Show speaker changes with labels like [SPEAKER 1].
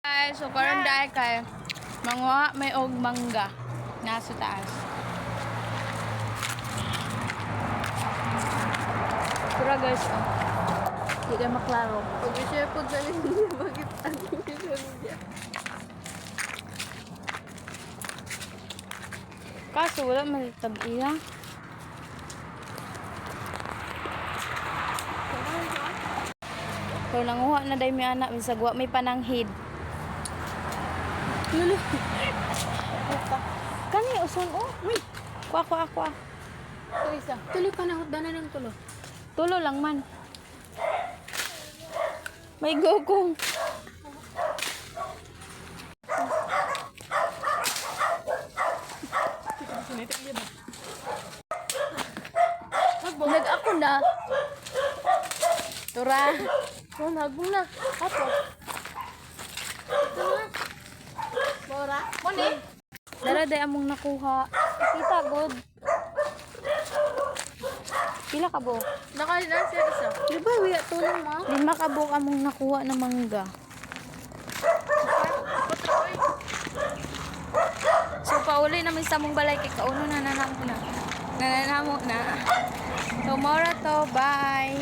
[SPEAKER 1] Guys, so karon dahil kay manguha may og mangga nasa taas. Pura guys, oh. Di kayo maklaro.
[SPEAKER 2] Pag-share po sa niya, bakit ano niya?
[SPEAKER 1] Kaso wala malitag iya. So nanguha na day mi anak bisag wa may pananghid. Lulu. Kani uson oh. Uy. Kuha.
[SPEAKER 2] Ito isa. Tuloy pa na, dana ng tulo.
[SPEAKER 1] Tulo lang man. May gugong. Nag ako na. Tura.
[SPEAKER 2] Oh, nagbong na. Apo. Ito na. Bora. Moni.
[SPEAKER 1] Dara day among nakuha. Kita good. Pila ka bo?
[SPEAKER 2] Nakalinan siya isa. Di ba, wala tulong mo?
[SPEAKER 1] 5 ka bo among nakuha na mangga. So pauli namin sa mong balay kay kauno na nanamo na. Nananamo na. Tomorrow to, bye.